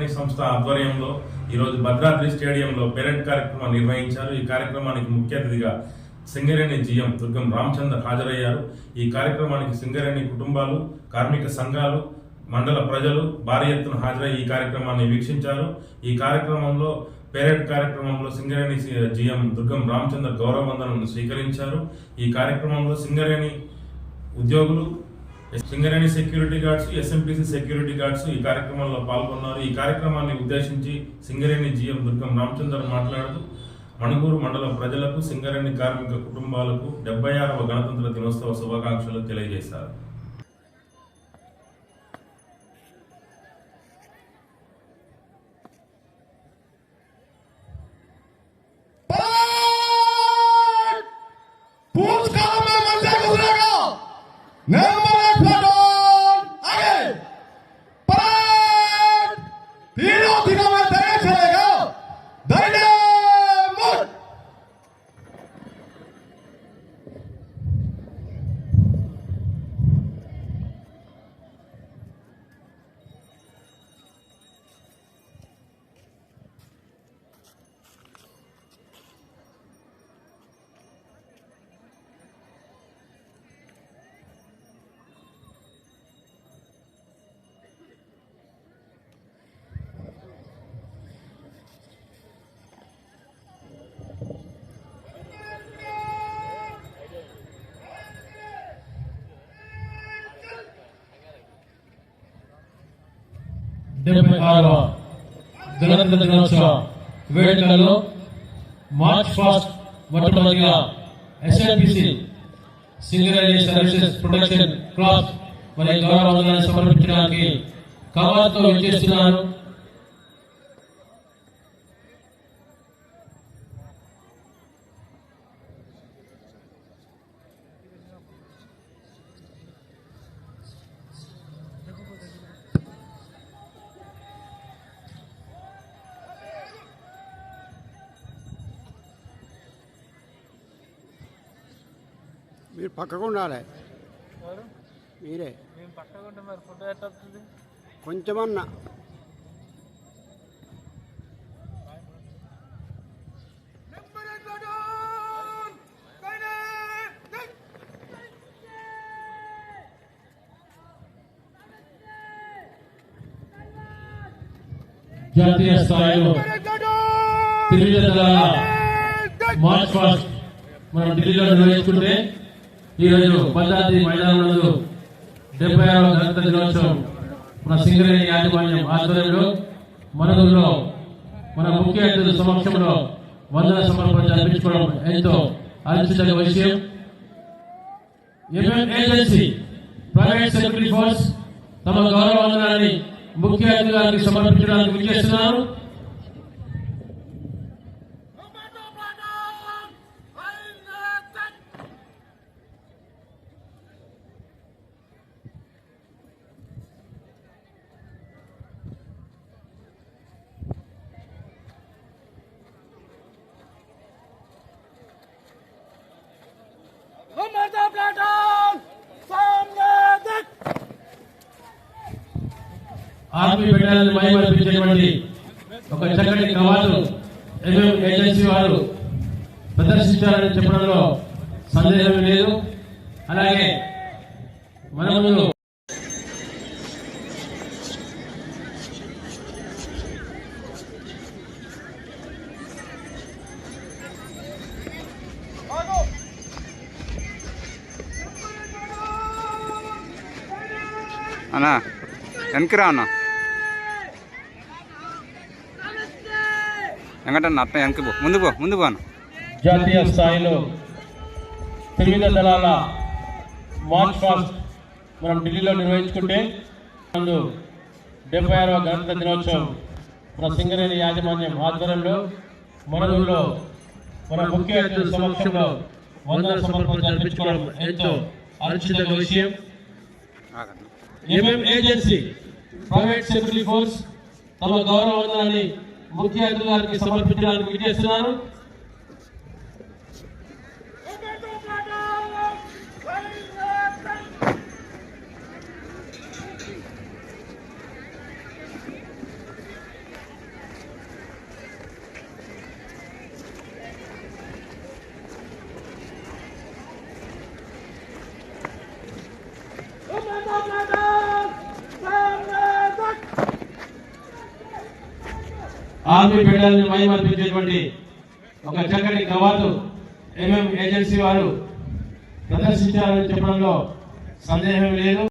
సింగరేణి సంస్థ ఆధ్వర్యంలో ఈరోజు భద్రాద్రి స్టేడియంలో పెరేడ్ కార్యక్రమం నిర్వహించారు. ఈ కార్యక్రమానికి ముఖ్య అతిథిగా సింగరేణి జీఎం దుర్గం రామచంద్ర హాజరయ్యారు. ఈ కార్యక్రమానికి సింగరేణి కుటుంబాలు, కార్మిక సంఘాలు, మండల ప్రజలు భారీ ఎత్తున హాజరై ఈ కార్యక్రమాన్ని వీక్షించారు. ఈ కార్యక్రమంలో పెరేడ్ కార్యక్రమంలో సింగరేణి జీఎం దుర్గం రామచంద్ర గౌరవ వందనను స్వీకరించారు. ఈ కార్యక్రమంలో సింగరేణి ఉద్యోగులు, Singareni security guards, SMPC security guards ఈ కార్యక్రమంలో పాల్గొన్నారు. ఈ కార్యక్రమాన్ని ఉద్దేశించి సింగరేణి జీఎం దుర్గం రామచంద్ర మాట్లాడుతూ మణుగూరు మండల ప్రజలకు, సింగరేణి కార్మిక కుటుంబాలకు 76వ గణతంత్ర దినోత్సవ శుభాకాంక్షలు తెలియజేశారు. గణతంత్ర దినోత్సవ వేడుకల్లో మార్చ్ ఫాస్ట్ మొట్టమొదటిగా SNPC Singareni services protection class మరి గౌరవ వందనాన్ని సమర్పించడానికి కవాతుతో విచ్చేస్తున్నారు. మీరు పక్కకు ఉండాలి. మీరే కొంచెమన్నా జాతీయ స్థాయిలో త్రివిధ మార్చ్ ఫాస్ట్ మనం ఢిల్లీలో నిర్వహించుకుంటే ఈరోజు భద్రాద్రి మైదానంలో 76వ గణతంత్ర దినోత్సవం మన సింగరేణి యాజమాన్యం ఆధ్వర్యంలో మణుగూరులో మన ముఖ్య అతిథుల సమక్షంలో వందన సమర్పణ జరిపించుకోవడం ఎంతో ఆలోచించే విషయం. MM agency private security force తమ గౌరవ వందనాన్ని ముఖ్య అతిథులకు సమర్పించడానికి విచ్చేస్తున్నారు. ఆర్మీ బెటాలియన్ మైమర్పించేటువంటి ఒక చక్కటి కవాతు ఎంఎం ఏజెన్సీ వారు ప్రదర్శించాలని చెప్పడంలో సందేహం లేదు. అలాగే మన ముందు అన్నా వెనక్కి రా అన్న, వెంకటన్న అట్లా వెనక్కి పో, ముందు పో అన్న. జాతీయ స్థాయిలో త్రివిధ దళాల మార్చ్ ఫాస్ట్ మనం ఢిల్లీలో నిర్వహించుకుంటే 76వ గణతంత్ర దినోత్సవం మన సింగరేణి యాజమాన్యం ఆధ్వర్యంలో మణుగూరులో మన ముఖ్య అతిథుల సమక్షంలో వందన సమర్పణ జరిపించుకోవడం ఎంతో ఆలోచించే విషయం. MM agency private security force తమ గౌరవ వందనాన్ని ముఖ్య అతిథులకు సమర్పించడానికి విచ్చేస్తున్నారు. ఆర్మీ బిడ్డల్ని మైమర్పించేటువంటి ఒక చక్కటి కవాతు ఏజెన్సీ వారు ప్రదర్శించారని చెప్పడంలో సందేహం లేదు.